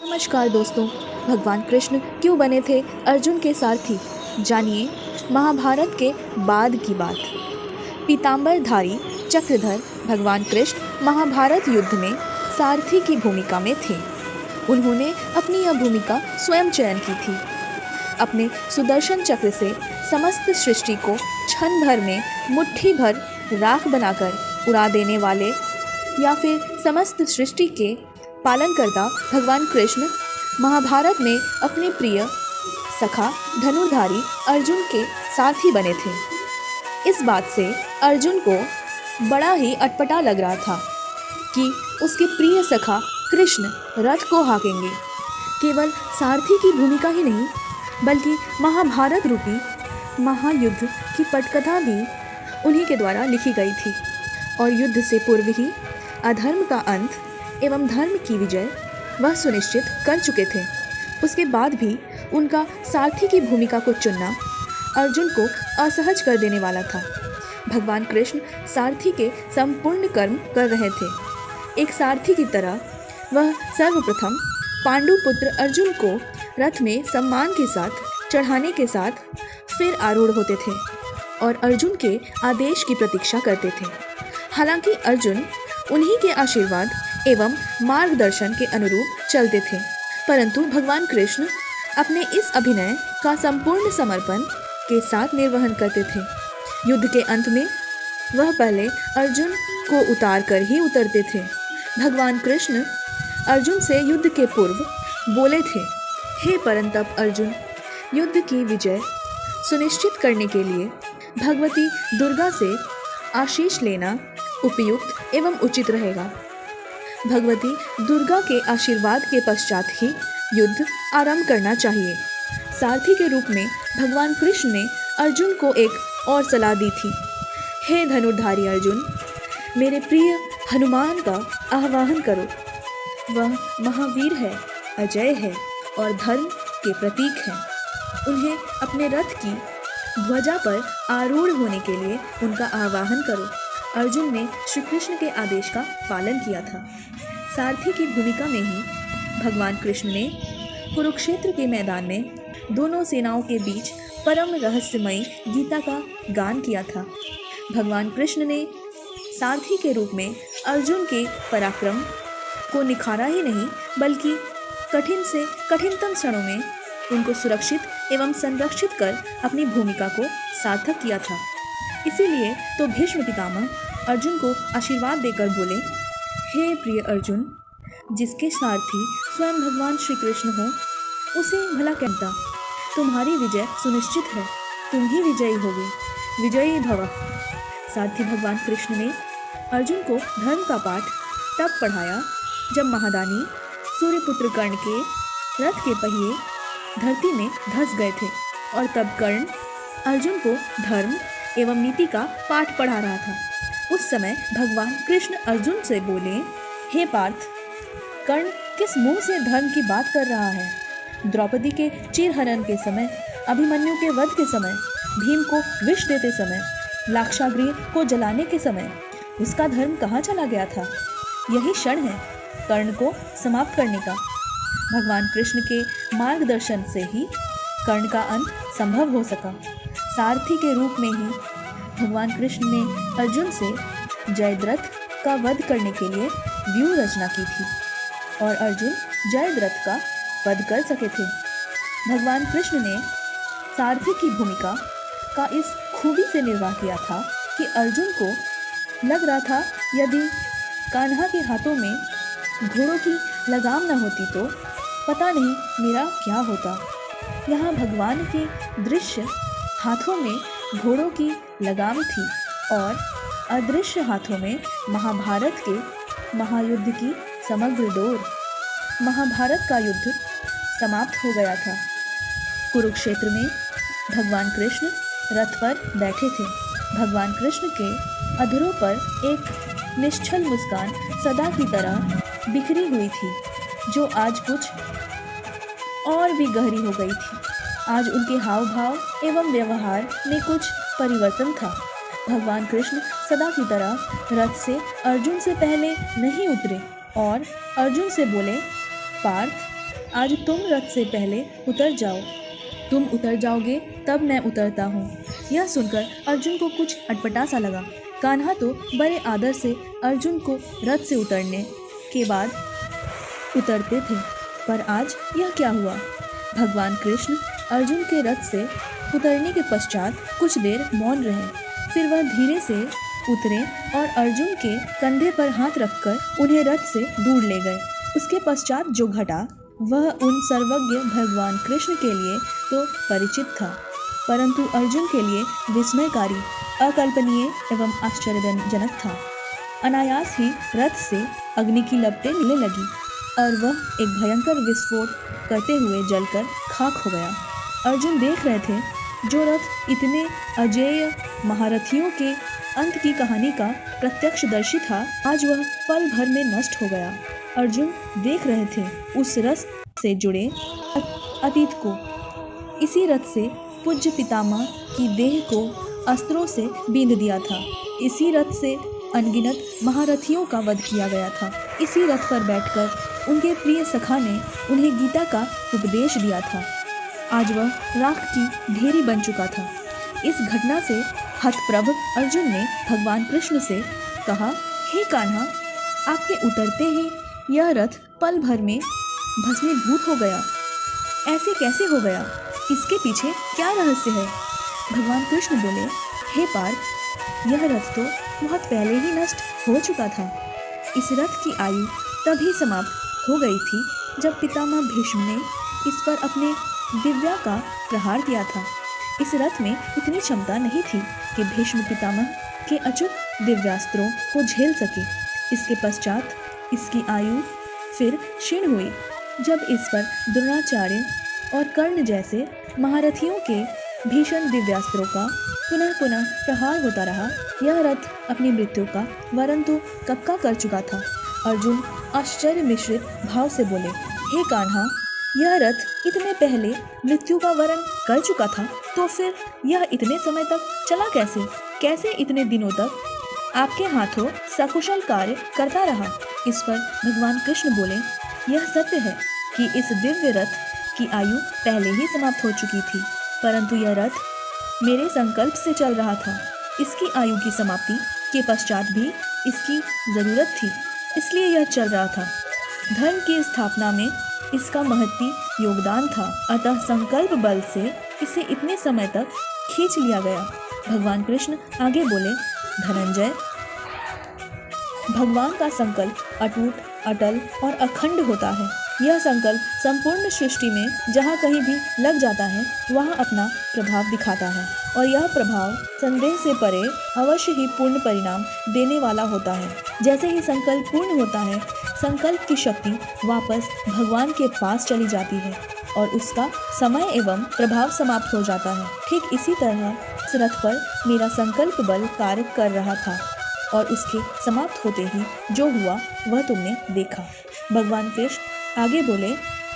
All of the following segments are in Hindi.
नमस्कार दोस्तों। भगवान कृष्ण क्यों बने थे अर्जुन के सारथी? जानिए महाभारत के बाद की बात। पीतांबरधारी चक्रधर भगवान कृष्ण महाभारत युद्ध में सारथी की भूमिका में थे। उन्होंने अपनी यह भूमिका स्वयं चयन की थी। अपने सुदर्शन चक्र से समस्त सृष्टि को क्षण भर में मुट्ठी भर राख बनाकर उड़ा देने वाले या फिर समस्त सृष्टि के पालनकर्ता भगवान कृष्ण महाभारत में अपने प्रिय सखा धनुर्धारी अर्जुन के सारथी बने थे। इस बात से अर्जुन को बड़ा ही अटपटा लग रहा था कि उसके प्रिय सखा कृष्ण रथ को हाँकेंगे। केवल सारथी की भूमिका ही नहीं बल्कि महाभारत रूपी महायुद्ध की पटकथा भी उन्हीं के द्वारा लिखी गई थी और युद्ध से पूर्व ही अधर्म का अंत एवं धर्म की विजय वह सुनिश्चित कर चुके थे। उसके बाद भी उनका सारथी की भूमिका को चुनना अर्जुन को असहज कर देने वाला था। भगवान कृष्ण सारथी के संपूर्ण कर्म कर रहे थे। एक सारथी की तरह वह सर्वप्रथम पांडु पुत्र अर्जुन को रथ में सम्मान के साथ चढ़ाने के साथ फिर आरूढ़ होते थे और अर्जुन के आदेश की प्रतीक्षा करते थे। हालांकि अर्जुन उन्हीं के आशीर्वाद एवं मार्गदर्शन के अनुरूप चलते थे, परंतु भगवान कृष्ण अपने इस अभिनय का संपूर्ण समर्पण के साथ निर्वहन करते थे। युद्ध के अंत में वह पहले अर्जुन को उतार कर ही उतरते थे। भगवान कृष्ण अर्जुन से युद्ध के पूर्व बोले थे, हे परंतप अर्जुन, युद्ध की विजय सुनिश्चित करने के लिए भगवती दुर्गा से आशीष लेना उपयुक्त एवं उचित रहेगा। भगवती दुर्गा के आशीर्वाद के पश्चात ही युद्ध आरंभ करना चाहिए। सारथी के रूप में भगवान कृष्ण ने अर्जुन को एक और सलाह दी थी, हे धनुर्धारी अर्जुन, मेरे प्रिय हनुमान का आह्वान करो। वह महावीर है, अजय है और धर्म के प्रतीक हैं। उन्हें अपने रथ की ध्वजा पर आरूढ़ होने के लिए उनका आह्वान करो। अर्जुन ने श्री कृष्ण के आदेश का पालन किया था। सारथी की भूमिका में ही भगवान कृष्ण ने कुरुक्षेत्र के मैदान में दोनों सेनाओं के बीच परम रहस्यमयी गीता का गान किया था। भगवान कृष्ण ने सारथी के रूप में अर्जुन के पराक्रम को निखारा ही नहीं बल्कि कठिन से कठिनतम क्षणों में उनको सुरक्षित एवं संरक्षित कर अपनी भूमिका को सार्थक किया था। इसीलिए तो भीष्म पितामह अर्जुन को आशीर्वाद देकर बोले, हे प्रिय अर्जुन, जिसके सारथी स्वयं भगवान श्री कृष्ण हो उसे भला कहता, तुम्हारी विजय सुनिश्चित है, तुम ही विजयी होगे, विजयी भव। सारथी भगवान कृष्ण ने अर्जुन को धर्म का पाठ तब पढ़ाया जब महादानी सूर्यपुत्र कर्ण के रथ के पहिए धरती में धंस गए थे और तब कर्ण अर्जुन को धर्म एवं नीति का पाठ पढ़ा रहा था। उस समय भगवान कृष्ण अर्जुन से बोले, हे पार्थ, कर्ण किस मुंह से धर्म की बात कर रहा है? द्रौपदी के चीरहरण के समय, अभिमन्यु के वध के समय, भीम को विष देते समय, लाक्षागृह को जलाने के समय उसका धर्म कहाँ चला गया था? यही क्षण है कर्ण को समाप्त करने का। भगवान कृष्ण के मार्गदर्शन से ही कर्ण का अंत संभव हो सका। सारथी के रूप में ही भगवान कृष्ण ने अर्जुन से जयद्रथ का वध करने के लिए व्यूह रचना की थी और अर्जुन जयद्रथ का वध कर सके थे। भगवान कृष्ण ने सारथी की भूमिका का इस खूबी से निर्वाह किया था कि अर्जुन को लग रहा था यदि कान्हा के हाथों में घोड़ों की लगाम न होती तो पता नहीं मेरा क्या होता। यहाँ भगवान के दृश्य हाथों में घोड़ों की लगाम थी और अदृश्य हाथों में महाभारत के महायुद्ध की समग्र डोर। महाभारत का युद्ध समाप्त हो गया था। कुरुक्षेत्र में भगवान कृष्ण रथ पर बैठे थे। भगवान कृष्ण के अधरों पर एक निश्चल मुस्कान सदा की तरह बिखरी हुई थी, जो आज कुछ और भी गहरी हो गई थी। आज उनके हाव भाव एवं व्यवहार में कुछ परिवर्तन था। भगवान कृष्ण सदा की तरह रथ से अर्जुन से पहले नहीं उतरे और अर्जुन से बोले, पार्थ, आज तुम रथ से पहले उतर जाओ। तुम उतर जाओगे तब मैं उतरता हूँ। यह सुनकर अर्जुन को कुछ अटपटा सा लगा। कान्हा तो बड़े आदर से अर्जुन को रथ से उतरने के बाद उतरते थे, पर आज यह क्या हुआ? भगवान कृष्ण अर्जुन के रथ से उतरने के पश्चात कुछ देर मौन रहे। फिर वह धीरे से उतरे और अर्जुन के कंधे पर हाथ रखकर उन्हें रथ से दूर ले गए। उसके पश्चात जो घटा वह उन सर्वज्ञ भगवान कृष्ण के लिए तो परिचित था, परंतु अर्जुन के लिए विस्मयकारी, अकल्पनीय एवं आश्चर्यजनक था। अनायास ही रथ से अग्नि की लपटें निकलने लगी और वह एक भयंकर विस्फोट करते हुए जलकर खाक हो गया। अर्जुन देख रहे थे जो रथ इतने अजेय महारथियों के अंत की कहानी का प्रत्यक्षदर्शी था, आज वह पल भर में नष्ट हो गया। अर्जुन देख रहे थे उस रथ से जुड़े अतीत को। इसी रथ से पूज्य पितामह की देह को अस्त्रों से बींध दिया था। इसी रथ से अनगिनत महारथियों का वध किया गया था। इसी रथ पर बैठकर उनके प्रिय सखा ने उन्हें गीता का उपदेश दिया था। आज वह राख की ढेरी बन चुका था। इस घटना से हतप्रभ अर्जुन ने भगवान कृष्ण से कहा, हे कान्हा, आपके उतरते ही यह रथ पल भर में भस्मीभूत हो गया। ऐसे कैसे हो गया? इसके पीछे क्या रहस्य है? भगवान कृष्ण बोले, हे पार्थ, यह रथ तो बहुत पहले ही नष्ट हो चुका था। इस रथ की आयु तभी समाप्त हो गई थी जब पितामह भीष्म ने इस पर अपने दिव्या का प्रहार किया था। इस रथ में इतनी क्षमता नहीं थी कि भीष्म पितामह के अचूक दिव्यास्त्रों को झेल सके। इसके पश्चात इसकी आयु फिर क्षीण हुई जब इस पर द्रोणाचार्य और कर्ण जैसे महारथियों के भीषण दिव्यास्त्रों का पुनः पुनः प्रहार होता रहा। यह रथ अपनी मृत्यु का वरण तो कब का कर चुका था। अर्जुन आश्चर्य मिश्रित भाव से बोले, हे कान्हा, यह रथ इतने पहले मृत्यु का वरण कर चुका था, तो फिर यह इतने समय तक चला कैसे? कैसे इतने दिनों तक आपके हाथों सकुशल कार्य करता रहा? इस पर भगवान कृष्ण बोले, यह सत्य है कि इस दिव्य रथ की आयु पहले ही समाप्त हो चुकी थी, परंतु यह रथ मेरे संकल्प से चल रहा था। इसकी आयु की समाप्ति के पश्चात भी इसकी जरूरत थी, इसलिए यह चल रहा था। धर्म की स्थापना में इसका महती योगदान था, अतः संकल्प बल से इसे इतने समय तक खींच लिया गया। भगवान कृष्ण आगे बोले, धनंजय, भगवान का संकल्प अटूट, अटल और अखंड होता है। यह संकल्प संपूर्ण सृष्टि में जहाँ कहीं भी लग जाता है वहाँ अपना प्रभाव दिखाता है, और यह प्रभाव संदेह से परे अवश्य ही पूर्ण परिणाम देने वाला होता है। जैसे ही संकल्प पूर्ण होता है, संकल्प की शक्ति वापस भगवान के पास चली जाती है और उसका समय एवं प्रभाव समाप्त हो जाता है। ठीक इसी तरह इस रथ पर मेरा संकल्प बल कार्य कर रहा था और उसके समाप्त होते ही जो हुआ वह तुमने देखा। भगवान कृष्ण आगे बोले,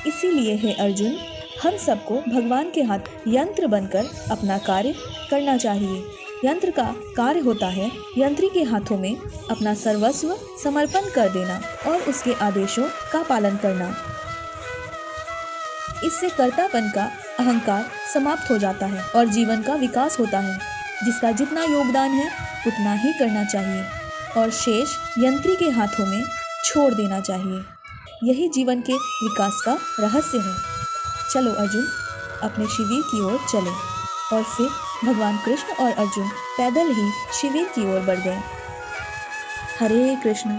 इसीलिए हे अर्जुन, हम सबको भगवान के हाथ यंत्र बनकर अपना कार्य करना चाहिए। यंत्र का कार्य होता है यंत्री के हाथों में अपना सर्वस्व समर्पण कर देना और उसके आदेशों का पालन करना। इससे कर्तापन का अहंकार समाप्त हो जाता है और जीवन का विकास होता है। जिसका जितना योगदान है उतना ही करना चाहिए और शेष यंत्री के हाथों में छोड़ देना चाहिए। यही जीवन के विकास का रहस्य है। चलो अर्जुन, अपने शिविर की ओर चलें। और फिर भगवान कृष्ण और अर्जुन पैदल ही शिविर की ओर बढ़ गए। हरे कृष्ण